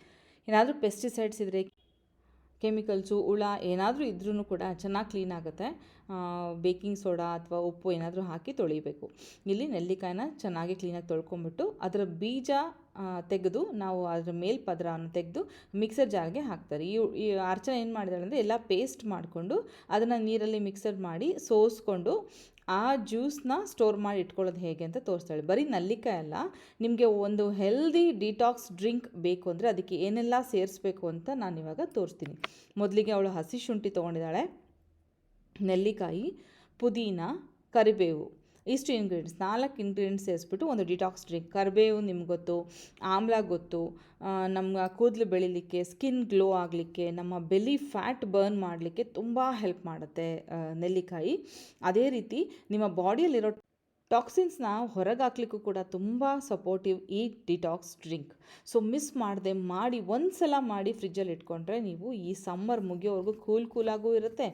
ಏನಾದರೂ ಪೆಸ್ಟಿಸೈಡ್ಸ್ ಇದ್ದರೆ, ಕೆಮಿಕಲ್ಸು, ಹುಳ ಏನಾದರೂ ಇದ್ರೂ ಕೂಡ ಚೆನ್ನಾಗಿ ಕ್ಲೀನ್ ಆಗುತ್ತೆ. ಬೇಕಿಂಗ್ ಸೋಡಾ ಅಥವಾ ಉಪ್ಪು ಏನಾದರೂ ಹಾಕಿ ತೊಳಿಬೇಕು. ಇಲ್ಲಿ ನೆಲ್ಲಿಕಾಯಿನ ಚೆನ್ನಾಗಿ ಕ್ಲೀನಾಗಿ ತೊಳ್ಕೊಂಬಿಟ್ಟು ಅದರ ಬೀಜ ತೆಗೆದು ನಾವು ಅದರ ಮೇಲ್ಪದರವನ್ನು ತೆಗೆದು ಮಿಕ್ಸರ್ ಜಾರ್ಗೆ ಹಾಕ್ತಾರೆ. ಈ ಅರ್ಚನೆ ಏನು ಮಾಡಿದಾಳೆ ಅಂದರೆ ಎಲ್ಲ ಪೇಸ್ಟ್ ಮಾಡಿಕೊಂಡು ಅದನ್ನು ನೀರಲ್ಲಿ ಮಿಕ್ಸರ್ ಮಾಡಿ ಸೋಸ್ಕೊಂಡು ಆ ಜ್ಯೂಸನ್ನ ಸ್ಟೋರ್ ಮಾಡಿ ಇಟ್ಕೊಳ್ಳೋದು ಹೇಗೆ ಅಂತ ತೋರಿಸ್ತಾಳೆ. ಬರೀ ನೆಲ್ಲಿಕಾಯಿ ಅಲ್ಲ, ನಿಮಗೆ ಒಂದು ಹೆಲ್ದಿ ಡಿಟಾಕ್ಸ್ ಡ್ರಿಂಕ್ ಬೇಕು ಅಂದರೆ ಅದಕ್ಕೆ ಏನೆಲ್ಲ ಸೇರಿಸ್ಬೇಕು ಅಂತ ನಾನು ಇವಾಗ ತೋರಿಸ್ತೀನಿ. ಮೊದಲಿಗೆ ಅವಳು ಹಸಿ ಶುಂಠಿ ತೊಗೊಂಡಿದ್ದಾಳೆ, ನೆಲ್ಲಿಕಾಯಿ, ಪುದೀನ, ಕರಿಬೇವು, ಇಷ್ಟು ಇಂಗ್ರೀಡಿಯೆಂಟ್ಸ್ 4 ಇಂಗ್ರೀಡಿಯೆಂಟ್ಸ್ ಸೇರಿಸ್ಬಿಟ್ಟು ಒಂದು ಡಿಟಾಕ್ಸ್ ಡ್ರಿಂಕ್. ಕರಿಬೇವು ನಿಮ್ಗೆ ಗೊತ್ತು, ಆಮ್ಲ ಗೊತ್ತು, ನಮ್ಮ ಕೂದಲು ಬೆಳಿಲಿಕ್ಕೆ, ಸ್ಕಿನ್ ಗ್ಲೋ ಆಗಲಿಕ್ಕೆ, ನಮ್ಮ ಬೆಲಿ ಫ್ಯಾಟ್ ಬರ್ನ್ ಮಾಡಲಿಕ್ಕೆ ತುಂಬ ಹೆಲ್ಪ್ ಮಾಡುತ್ತೆ ನೆಲ್ಲಿಕಾಯಿ. ಅದೇ ರೀತಿ ನಿಮ್ಮ ಬಾಡಿಯಲ್ಲಿರೋ ಟಾಕ್ಸಿನ್ಸ್ನ ಹೊರಗೆ ಹಾಕ್ಲಿಕ್ಕೂ ಕೂಡ ತುಂಬ ಸಪೋರ್ಟಿವ್ ಈ ಡಿಟಾಕ್ಸ್ ಡ್ರಿಂಕ್. ಸೊ ಮಿಸ್ ಮಾಡದೆ ಮಾಡಿ, ಒಂದು ಸಲ ಮಾಡಿ ಫ್ರಿಜ್ಜಲ್ಲಿ ಇಟ್ಕೊಂಡ್ರೆ ನೀವು ಈ ಸಮ್ಮರ್ ಮುಗಿಯೋವರೆಗೂ ಕೂಲಾಗೂ ಇರುತ್ತೆ.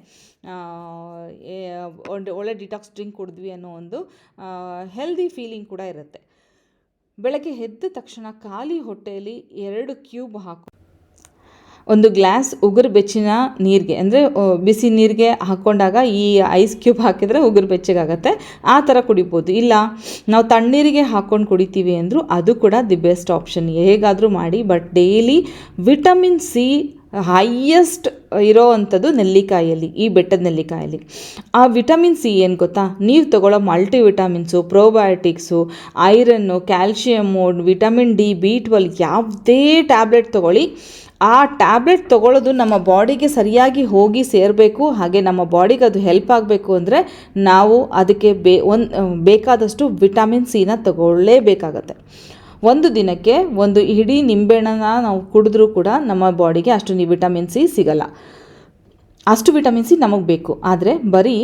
ಒಂದು ಒಳ್ಳೆ ಡಿಟಾಕ್ಸ್ ಡ್ರಿಂಕ್ ಕುಡಿದ್ವಿ ಅನ್ನೋ ಒಂದು ಹೆಲ್ದಿ ಫೀಲಿಂಗ್ ಕೂಡ ಇರುತ್ತೆ. ಬೆಳಗ್ಗೆ ಎದ್ದ ತಕ್ಷಣ ಖಾಲಿ ಹೊಟ್ಟೆಯಲ್ಲಿ 2 ಕ್ಯೂಬ್ ಹಾಕು. ಒಂದು ಗ್ಲಾಸ್ ಉಗುರು ಬೆಚ್ಚಿನ ನೀರಿಗೆ, ಅಂದರೆ ಬಿಸಿ ನೀರಿಗೆ ಹಾಕ್ಕೊಂಡಾಗ ಈ ಐಸ್ ಕ್ಯೂಬ್ ಹಾಕಿದರೆ ಉಗುರು ಬೆಚ್ಚಗಾಗತ್ತೆ, ಆ ಥರ ಕುಡಿಬೋದು. ಇಲ್ಲ ನಾವು ತಣ್ಣೀರಿಗೆ ಹಾಕ್ಕೊಂಡು ಕುಡಿತೀವಿ ಅಂದರೂ ಅದು ಕೂಡ ದಿ ಬೆಸ್ಟ್ ಆಪ್ಷನ್. ಹೇಗಾದರೂ ಮಾಡಿ, but daily vitamin C highest ಇರೋ ಅಂಥದ್ದು ನೆಲ್ಲಿಕಾಯಲ್ಲಿ, ಈ ಬೆಟ್ಟದ ನೆಲ್ಲಿಕಾಯಲ್ಲಿ. ಆ ವಿಟಮಿನ್ ಸಿ ಏನು ಗೊತ್ತಾ, ನೀವು ತಗೊಳ್ಳೋ multivitamins, probiotics, iron, calcium, vitamin D, B12 ಯಾವುದೇ ಟ್ಯಾಬ್ಲೆಟ್ ತೊಗೊಳ್ಳಿ, ಆ ಟ್ಯಾಬ್ಲೆಟ್ ತೊಗೊಳ್ಳೋದು ನಮ್ಮ ಬಾಡಿಗೆ ಸರಿಯಾಗಿ ಹೋಗಿ ಸೇರಬೇಕು. ಹಾಗೆ ನಮ್ಮ ಬಾಡಿಗೆ ಅದು ಹೆಲ್ಪ್ ಆಗಬೇಕು ಅಂದರೆ ನಾವು ಅದಕ್ಕೆ ಬೇಕಾದಷ್ಟು ವಿಟಮಿನ್ ಸಿನ ತಗೊಳ್ಳೇಬೇಕಾಗತ್ತೆ. ಒಂದು ದಿನಕ್ಕೆ ಒಂದು ಇಡೀ ನಿಂಬೆಹಣ್ಣನ್ನ ನಾವು ಕುಡಿದ್ರೂ ಕೂಡ ನಮ್ಮ ಬಾಡಿಗೆ ಅಷ್ಟು ವಿಟಮಿನ್ ಸಿ ಸಿಗಲ್ಲ. ಅಷ್ಟು ವಿಟಮಿನ್ ಸಿ ನಮಗೆ ಬೇಕು. ಆದರೆ ಬರೀ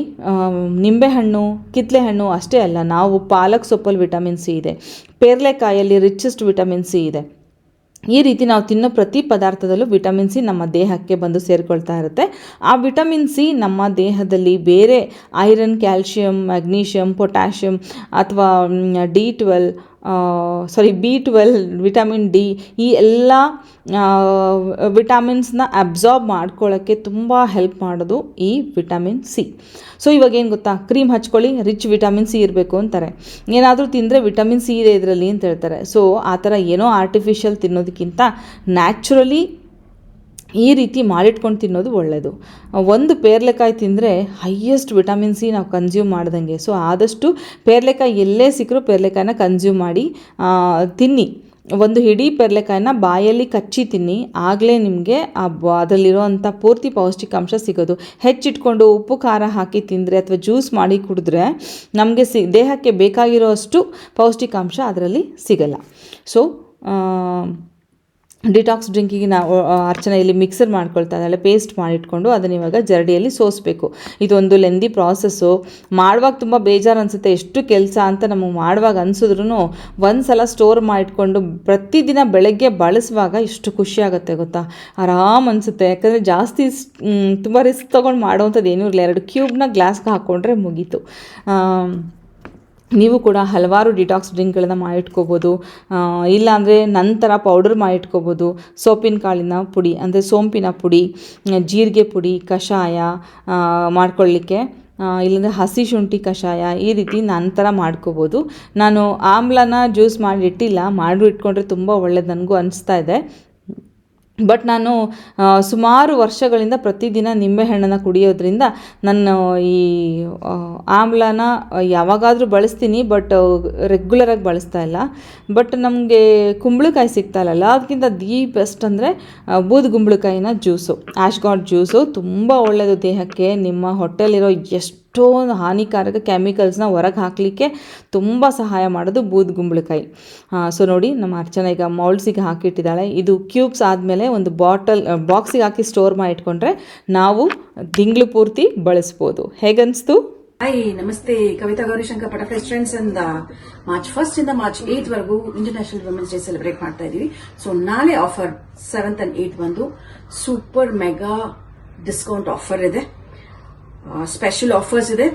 ನಿಂಬೆಹಣ್ಣು, ಕಿತ್ತಳೆ ಹಣ್ಣು ಅಷ್ಟೇ ಅಲ್ಲ, ನಾವು ಪಾಲಕ್ ಸೊಪ್ಪಲ್ಲಿ ವಿಟಮಿನ್ ಸಿ ಇದೆ, ಪೇರ್ಲೆಕಾಯಲ್ಲಿ ರಿಚೆಸ್ಟ್ ವಿಟಮಿನ್ ಸಿ ಇದೆ. ಈ ರೀತಿ ನಾವು ತಿನ್ನೋ ಪ್ರತಿ ಪದಾರ್ಥದಲ್ಲೂ ವಿಟಮಿನ್ ಸಿ ನಮ್ಮ ದೇಹಕ್ಕೆ ಬಂದು ಸೇರಿಕೊಳ್ತಾ ಇರುತ್ತೆ. ಆ ವಿಟಮಿನ್ ಸಿ ನಮ್ಮ ದೇಹದಲ್ಲಿ ಬೇರೆ ಐರನ್, ಕ್ಯಾಲ್ಶಿಯಂ, ಮ್ಯಾಗ್ನೀಷಿಯಮ್, ಪೊಟ್ಯಾಷಿಯಮ್ ಅಥವಾ B12, ವಿಟಮಿನ್ ಡಿ, ಈ ಎಲ್ಲ ವಿಟಮಿನ್ಸ್ನ ಅಬ್ಸಾರ್ಬ್ ಮಾಡ್ಕೊಳ್ಳೋಕ್ಕೆ ತುಂಬ ಹೆಲ್ಪ್ ಮಾಡೋದು ಈ ವಿಟಮಿನ್ ಸಿ. ಸೊ ಇವಾಗ ಏನು ಗೊತ್ತಾ, ಕ್ರೀಮ್ ಹಚ್ಕೊಳ್ಳಿ, ರಿಚ್ ವಿಟಮಿನ್ ಸಿ ಇರಬೇಕು ಅಂತಾರೆ. ಏನಾದರೂ ತಿಂದರೆ ವಿಟಮಿನ್ ಸಿ ಇದೆ ಇದರಲ್ಲಿ ಅಂತ ಹೇಳ್ತಾರೆ. ಸೊ ಆ ಥರ ಏನೋ ಆರ್ಟಿಫಿಷಿಯಲ್ ತಿನ್ನೋದಕ್ಕಿಂತ ನ್ಯಾಚುರಲಿ ಈ ರೀತಿ ಮಾಡಿಟ್ಕೊಂಡು ತಿನ್ನೋದು ಒಳ್ಳೆಯದು. ಒಂದು ಪೇರ್ಲೆಕಾಯಿ ತಿಂದರೆ ಹೈಯೆಸ್ಟ್ ವಿಟಮಿನ್ ಸಿ ನಾವು ಕನ್ಸ್ಯೂಮ್ ಮಾಡ್ದಂಗೆ. ಸೊ ಆದಷ್ಟು ಪೇರ್ಲೆಕಾಯಿ ಎಲ್ಲೇ ಸಿಕ್ಕರೂ ಪೇರ್ಲೆಕಾಯಿನ ಕನ್ಸ್ಯೂಮ್ ಮಾಡಿ ತಿನ್ನಿ. ಒಂದು ಇಡೀ ಪೇರ್ಲೆಕಾಯಿನ ಬಾಯಲ್ಲಿ ಕಚ್ಚಿ ತಿನ್ನಿ, ಆಗಲೇ ನಿಮಗೆ ಅದರಲ್ಲಿರೋ ಅಂಥ ಪೂರ್ತಿ ಪೌಷ್ಟಿಕಾಂಶ ಸಿಗೋದು. ಹೆಚ್ಚಿಟ್ಕೊಂಡು ಉಪ್ಪು ಖಾರ ಹಾಕಿ ತಿಂದರೆ ಅಥವಾ ಜ್ಯೂಸ್ ಮಾಡಿ ಕುಡಿದ್ರೆ ನಮಗೆ ದೇಹಕ್ಕೆ ಬೇಕಾಗಿರೋ ಅಷ್ಟು ಪೌಷ್ಟಿಕಾಂಶ ಅದರಲ್ಲಿ ಸಿಗಲ್ಲ. ಸೊ ಡಿಟಾಕ್ಸ್ ಡ್ರಿಂಕಿಗೆ ನಾವು ಅರ್ಚನೆ ಇಲ್ಲಿ ಮಿಕ್ಸರ್ ಮಾಡ್ಕೊಳ್ತಾ ಇದ್ದಾಳೆ, ಪೇಸ್ಟ್ ಮಾಡಿಟ್ಕೊಂಡು ಅದನ್ನ ಇವಾಗ ಜರಡಿಯಲ್ಲಿ ಸೋಸಬೇಕು. ಇದೊಂದು ಲೆಂದಿ ಪ್ರಾಸೆಸ್ಸು. ಮಾಡುವಾಗ ತುಂಬ ಬೇಜಾರು ಅನಿಸುತ್ತೆ, ಎಷ್ಟು ಕೆಲಸ ಅಂತ ನಮಗೆ ಮಾಡುವಾಗ ಅನಿಸಿದ್ರೂ ಒಂದು ಸಲ ಸ್ಟೋರ್ ಮಾಡಿಟ್ಕೊಂಡು ಪ್ರತಿದಿನ ಬೆಳಗ್ಗೆ ಬಳಸುವಾಗ ಇಷ್ಟು ಖುಷಿ ಆಗುತ್ತೆ ಗೊತ್ತಾ, ಆರಾಮ್ ಅನಿಸುತ್ತೆ. ಯಾಕಂದರೆ ಜಾಸ್ತಿ ತುಂಬ ರಿಸ್ಕ್ ತೊಗೊಂಡು ಮಾಡೋವಂಥದ್ದು ಏನೂ ಇರಲಿಲ್ಲ. 2 ಕ್ಯೂಬ್ನ ಗ್ಲಾಸ್ಗೆ ಹಾಕ್ಕೊಂಡ್ರೆ ಮುಗೀತು. ನೀವು ಕೂಡ ಹಲವಾರು ಡಿಟಾಕ್ಸ್ ಡ್ರಿಂಕ್ಗಳನ್ನು ಮಾಡಿಟ್ಕೋಬೋದು. ಇಲ್ಲಾಂದರೆ ನಂತರ ಪೌಡರ್ ಮಾಡಿಟ್ಕೋಬೋದು. ಸೋಪಿನ ಕಾಳಿನ ಪುಡಿ ಅಂದರೆ ಸೋಂಪಿನ ಪುಡಿ, ಜೀರಿಗೆ ಪುಡಿ, ಕಷಾಯ ಮಾಡ್ಕೊಳ್ಳಿಕ್ಕೆ, ಇಲ್ಲಾಂದರೆ ಹಸಿ ಶುಂಠಿ ಕಷಾಯ, ಈ ರೀತಿ ನಂತರ ಮಾಡ್ಕೋಬೋದು. ನಾನು ಆಮ್ಲನ ಜ್ಯೂಸ್ ಮಾಡಿ ಇಟ್ಟಿಲ್ಲ, ಮಾಡಿ ಇಟ್ಕೊಂಡ್ರೆ ತುಂಬ ಒಳ್ಳೇದು ನನಗೂ ಅನಿಸ್ತಾ ಇದೆ. ಬಟ್ ನಾನು ಸುಮಾರು ವರ್ಷಗಳಿಂದ ಪ್ರತಿದಿನ ನಿಂಬೆಹಣ್ಣನ್ನು ಕುಡಿಯೋದ್ರಿಂದ ನಾನು ಈ ಆಮ್ಲನ ಯಾವಾಗಾದರೂ ಬಳಸ್ತೀನಿ, ಬಟ್ ರೆಗ್ಯುಲರಾಗಿ ಬಳಸ್ತಾ ಇಲ್ಲ. ಬಟ್ ನಮಗೆ ಕುಂಬಳಕಾಯಿ ಸಿಗ್ತಾಯಿಲ್ಲ, ಅದಕ್ಕಿಂತ ದಿ ಬೆಸ್ಟ್ ಅಂದರೆ ಬೂದುಗುಂಬಳಕಾಯಿನ ಜ್ಯೂಸು, ಆಶ್ಗಾಟ್ ಜ್ಯೂಸು ತುಂಬ ಒಳ್ಳೆಯದು ದೇಹಕ್ಕೆ. ನಿಮ್ಮ ಹೊಟ್ಟೆಲಿರೋ ಎಷ್ಟೊಂದು ಹಾನಿಕಾರಕ ಕೆಮಿಕಲ್ಸ್ನ ಹೊರಗೆ ಹಾಕಲಿಕ್ಕೆ ತುಂಬ ಸಹಾಯ ಮಾಡೋದು ಬೂದುಗುಂಬಳಕಾಯಿ. ಸೊ ನೋಡಿ, ನಮ್ಮ ಅರ್ಚನೆ ಈಗ ಮೌಲ್ಡ್ಸಿಗೆ ಹಾಕಿಟ್ಟಿದ್ದಾಳೆ. ಇದು ಕ್ಯೂಬ್ಸ್ ಆದಮೇಲೆ ಒಂದು ಬಾಕ್ಸಿಗೆ ಹಾಕಿ ಸ್ಟೋರ್ ಮಾಡಿ ಇಟ್ಕೊಂಡ್ರೆ ನಾವು ತಿಂಗಳು ಪೂರ್ತಿ ಬಳಸ್ಬೋದು. ಹೇಗನ್ನಿಸ್ತು? ಹಾಯ್, ನಮಸ್ತೆ. ಕವಿತಾ ಗೌರಿಶಂಕರ್ ಬಟರ್ಫ್ಲೈ ಫ್ರೆಂಡ್ಸ್ ಇಂದ ಮಾರ್ಚ್ 1st ಇಂದ ಮಾರ್ಚ್ 8th ವರೆಗೂ ಇಂಟರ್ನ್ಯಾಷನಲ್ ವುಮೆನ್ಸ್ ಡೇ ಸೆಲೆಬ್ರೇಟ್ ಮಾಡ್ತಾ ಇದೀವಿ. ಸೊ ನಾಳೆ ಆಫರ್ 7th and 8th ಬಂದು ಸೂಪರ್ ಮೆಗಾ ಡಿಸ್ಕೌಂಟ್ ಆಫರ್ ಇದೆ, ಸ್ಪೆಷಲ್ ಆಫರ್ಸ್ ಇದೆ.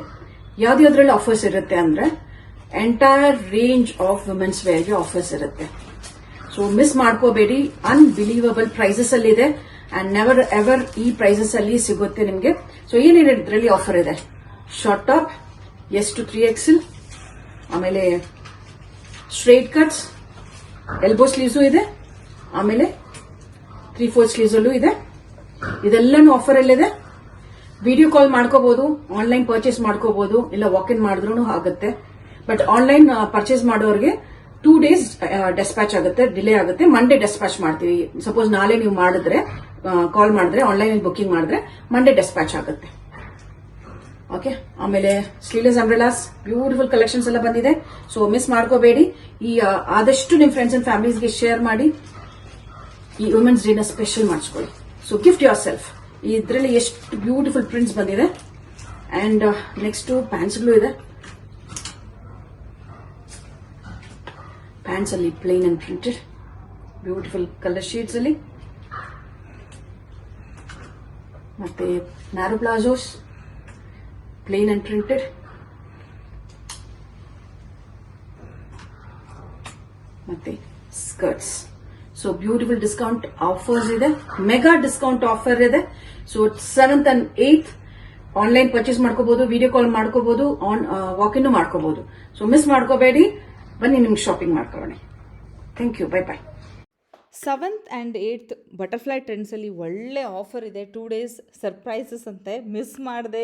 ಯಾವ್ದ್ಯಾವ್ದ್ರಲ್ಲಿ ಆಫರ್ಸ್ ಇರುತ್ತೆ ಅಂದ್ರೆ ಎಂಟೈರ್ ರೇಂಜ್ ಆಫ್ ವುಮೆನ್ಸ್ ವೇರ್ಗೆ ಆಫರ್ಸ್ ಇರುತ್ತೆ. ಸೊ ಮಿಸ್ ಮಾಡ್ಕೋಬೇಡಿ. ಅನ್ಬಿಲೀವಬಲ್ ಪ್ರೈಸಸ್ ಅಲ್ಲಿ ಇದೆ ಅಂಡ್ ನೆವರ್ ಎವರ್ ಈ ಪ್ರೈಸಸ್ ಅಲ್ಲಿ ಸಿಗುತ್ತೆ ನಿಮ್ಗೆ. ಸೊ ಏನೇನು ಇದರಲ್ಲಿ ಆಫರ್ ಇದೆ? Short top S to 3XL, ಆಮೇಲೆ ಸ್ಟ್ರೈಟ್ ಕಟ್ಸ್, ಎಲ್ಬೋ ಸ್ಲೀವ್ಸು ಇದೆ, ಆಮೇಲೆ 3/4 ಸ್ಲೀವ್ಸ್ ಅಲ್ಲೂ ಇದೆ. ಇದೆಲ್ಲನೂ ಆಫರ್ ಅಲ್ಲಿದೆ. ವಿಡಿಯೋ ಕಾಲ್ ಮಾಡ್ಕೋಬಹುದು, ಆನ್ಲೈನ್ ಪರ್ಚೇಸ್ ಮಾಡ್ಕೋಬಹುದು, ಇಲ್ಲ ವಾಕ್ ಇನ್ ಮಾಡಿದ್ರೂ ಆಗುತ್ತೆ. ಬಟ್ ಆನ್ಲೈನ್ ಪರ್ಚೇಸ್ ಮಾಡೋರಿಗೆ 2 days ಡೆಸ್ಪ್ಯಾಚ್ ಆಗುತ್ತೆ, ಡಿಲೇ ಆಗುತ್ತೆ. ಮಂಡೇ ಡೆಸ್ಪ್ಯಾಚ್ ಮಾಡ್ತೀವಿ. ಸಪೋಸ್ ನಾಳೆ ನೀವು ಮಾಡಿದ್ರೆ, ಕಾಲ್ ಮಾಡಿದ್ರೆ, ಆನ್ಲೈನ್ ಬುಕಿಂಗ್ ಮಾಡಿದ್ರೆ ಮಂಡೇ ಡೆಸ್ಪ್ಯಾಚ್ ಆಗುತ್ತೆ. ಓಕೆ. ಆಮೇಲೆ ಸ್ಲೀವ್ಲೆಸ್ ಅಂಬ್ರೆಲಾಸ್ ಬ್ಯೂಟಿಫುಲ್ ಕಲೆಕ್ಷನ್ಸ್ ಎಲ್ಲ ಬಂದಿದೆ. ಸೊ ಮಿಸ್ ಮಾಡ್ಕೋಬೇಡಿ. ಈ ಆದಷ್ಟು ನಿಮ್ ಫ್ರೆಂಡ್ಸ್ ಅಂಡ್ ಫ್ಯಾಮಿಲೀಸ್ಗೆ ಶೇರ್ ಮಾಡಿ ಈ ವುಮೆನ್ಸ್ ಡೇನ ಸ್ಪೆಷಲ್ ಮಾಡಿಸ್ಕೊಳ್ಳಿ. So gift yourself. ಇದರಲ್ಲಿ ಎಷ್ಟು ಬ್ಯೂಟಿಫುಲ್ ಪ್ರಿಂಟ್ಸ್ ಬಂದಿದೆ. ಅಂಡ್ ನೆಕ್ಸ್ಟ್ ಪ್ಯಾಂಟ್ಸ್ಗಳು ಇದೆ. ಪ್ಯಾಂಟ್ಸ್ ಅಲ್ಲಿ plain and printed beautiful colour shades ಅಲ್ಲಿ, ಮತ್ತೆ narrow palazzos plain and printed, ಮತ್ತೆ skirts. So beautiful discount offers ಇದೆ, ಮೆಗಾ ಡಿಸ್ಕೌಂಟ್ ಆಫರ್ ಇದೆ. So 7th and 8th online purchase ಮಾಡ್ಕೋಬಹುದು, ವಿಡಿಯೋ ಕಾಲ್ ಮಾಡ್ಕೋಬಹುದು, ವಾಕ್ ಇನ್ ಮಾಡ್ಕೋಬಹುದು. ಸೊ ಮಿಸ್ ಮಾಡ್ಕೋಬೇಡಿ, ಬನ್ನಿ ನಿಮ್ಗೆ ಶಾಪಿಂಗ್ ಮಾಡ್ಕೊಳ್ಳೋಣ. Thank you, bye bye. 7th and 8th butterfly ಟ್ರೆಂಡ್ಸಲ್ಲಿ ಒಳ್ಳೆ ಆಫರ್ ಇದೆ. 2 days ಸರ್ಪ್ರೈಸಸ್ ಅಂತೆ, ಮಿಸ್ ಮಾಡದೆ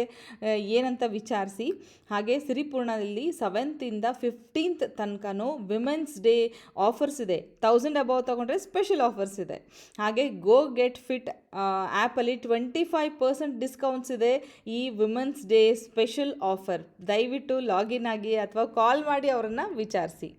ಏನಂತ ವಿಚಾರಿಸಿ. ಹಾಗೆ ಸಿರಿಪೂರ್ಣದಲ್ಲಿ 7th ಇಂದ 15th ತನಕನೂ ವಿಮೆನ್ಸ್ ಡೇ ಆಫರ್ಸ್ ಇದೆ. 1000 ಅಬೌವ್ ತೊಗೊಂಡ್ರೆ ಸ್ಪೆಷಲ್ ಆಫರ್ಸ್ ಇದೆ. ಹಾಗೆ ಗೋ ಗೆಟ್ ಫಿಟ್ ಆ್ಯಪಲ್ಲಿ 25% ಡಿಸ್ಕೌಂಟ್ಸ್ ಇದೆ ಈ ವಿಮೆನ್ಸ್ ಡೇ ಸ್ಪೆಷಲ್ ಆಫರ್. ದಯವಿಟ್ಟು ಲಾಗಿನ್ ಆಗಿ ಅಥವಾ ಕಾಲ್ ಮಾಡಿ ಅವರನ್ನು ವಿಚಾರಿಸಿ.